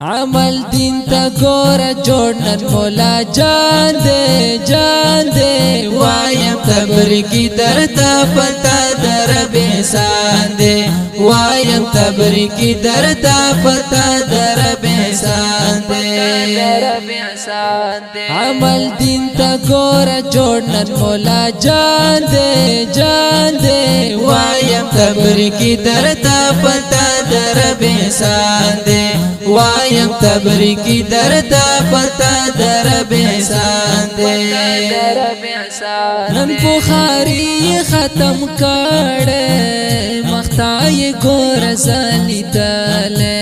عمل دین تا گورا جوڑنن مولا جان دے وایم تبریکی درتا پتا در بیسان دے وایم تبریکی درتا پتا در بیسان دے عمل دین تا گورا جوڑنن مولا جان دے وایم تبریکی درتا پتا در بیسان دے وایم تبریکی درتا پتا در بیسان دے نن بخاری ختم کڑے مختای گور زلی دلے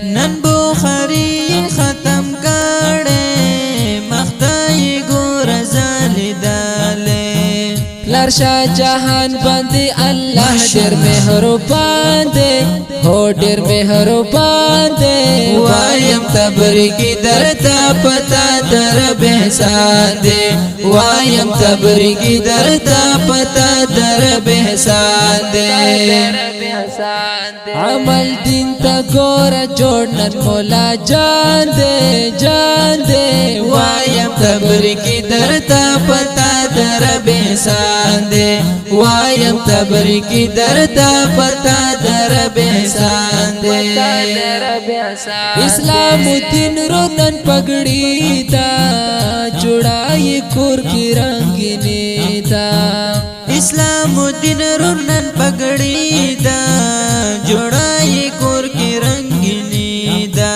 نن بخاری ختم کڑے مختای گور زلی دلے لرشا جہان بندی اللہ ڈیر مہربان دے ہو ڈیر مہربان دے وایم تبریکی درتا پتا در بیسان دے وایم تبریکی درتا پتا در بیسان دے عمل دین تا گورا جوڑنن مولا جان دے وایم تبریکی درتا پتا در بیسان دے وایم تبریکی درتا پتا در بیسان دے اسلام دین رونن پگڑی دا جڑائی کور کی رنگینی دا اسلام دین رونن پگڑی دا جڑائی کور کی رنگینی دا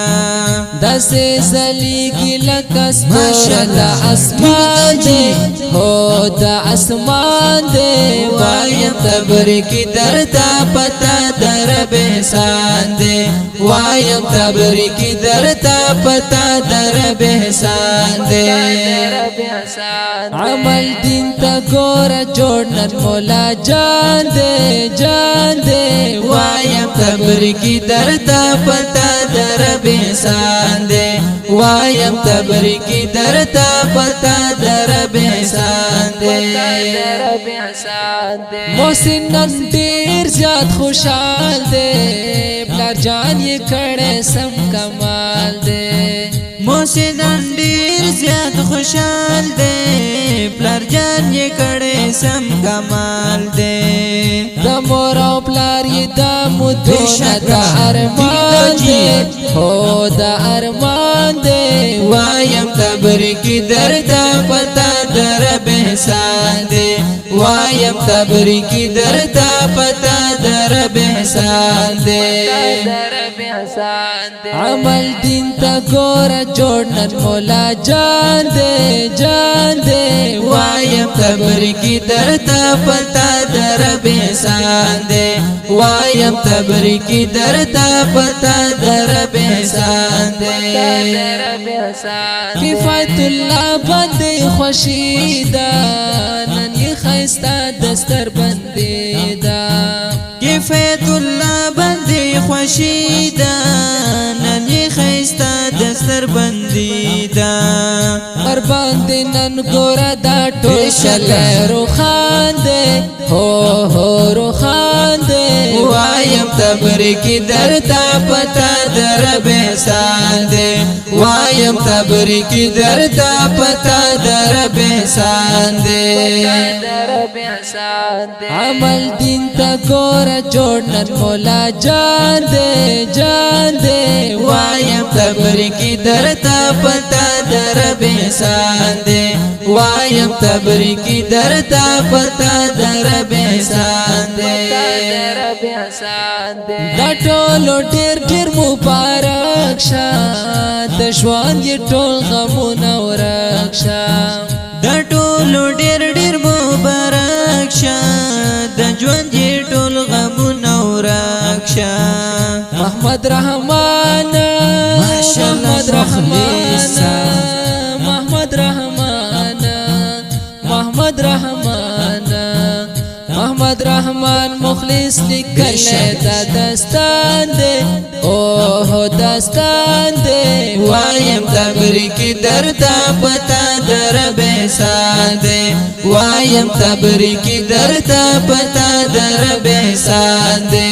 دسے سلی کی لکس دا اسمان دے ہو دا اسمان دے وایم تبریکی درتا پتا در بیسان دے وایم تبریکی درتا پتا در بیسان دے عمل دین تا گورا جوڑنن مولا جان دے وایم تبریکی درتا پتا در بیسان دے وایم تبریکی درتا پتا در بیسان دے محسن نن دیر زیاد خوشحال دے بلار جان یہ کڑے سم کمال دے محسن ډیر زیات خوشحال دے پلار جان یہ کڑے سم کمال دے دا مور او پلار یہ دا مدونا دا ارمان دے ہو دا ارمان دے وایم تبریکی درتا پتا در بیسان دے وایم تبریکی درتا پتا در بیسان دے عمل دین تا گورا جوڑنن مولا جان دے وایم تبریکی درتا پتا در بیسان دے وایم تبریکی درتا پتا در بیسان دے کفایت اللہ بندی خوشی دا نن یہ خیستا دستر بندی دا کفایت اللہ بندی خوشی دا نن یہ خیستا دستر بندی دا مر باندې نن ګورا دا ټول روخان دے ہو روخان دے وایم تبریکی درتا پتا در بیسان دے وایم تبریکی درتا پتا در بیسان دے عمل دین تا گورا جوڑنن مولا جان دے وایم تبریکی درتا پتا در بیسان دے وایم تبریکی درتا پتا در بیسان دے دا ټولو ډیر مبارک شه د ژوند یې ټول غمونه ورک شه دا ټولو ډیر مبارک شه د ژوند یې ټول غمونه ورک شه محمد رحمان محمد رحمان محمد رحمان مخلص لکل دا دستان دے اوہ دستان دے وایم تبریکی درتا پتا در بیسان دے وایم تبریکی درتا پتا در بیسان دے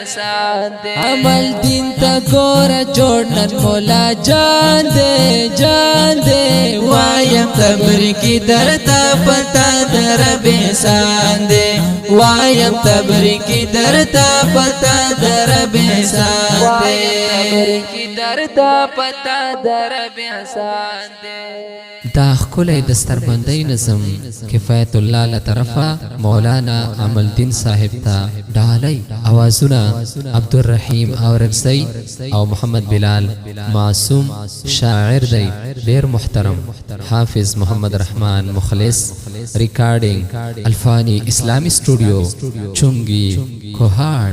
احسان دے عمل دین تا گورا جوڑنن مولا جان دے وایم تبریکی درتا پتا در بیسان دے وایم تبریکی درتا پتا در بیسان دے تبریکی درتا پتا در بیسان دے دا خکل دستربندی نظم کفایت اللہ لطرفا مولانا عمل دین صاحب تا ڈالی آوازونا عبدالرحیم اورگزی او محمد بلال معصوم شاعر دی دیر محترم حافظ محمد رحمان مخلص ریکارڈنگ الفانی اسلامی اسٹوڈیو چنگی کوہاٹ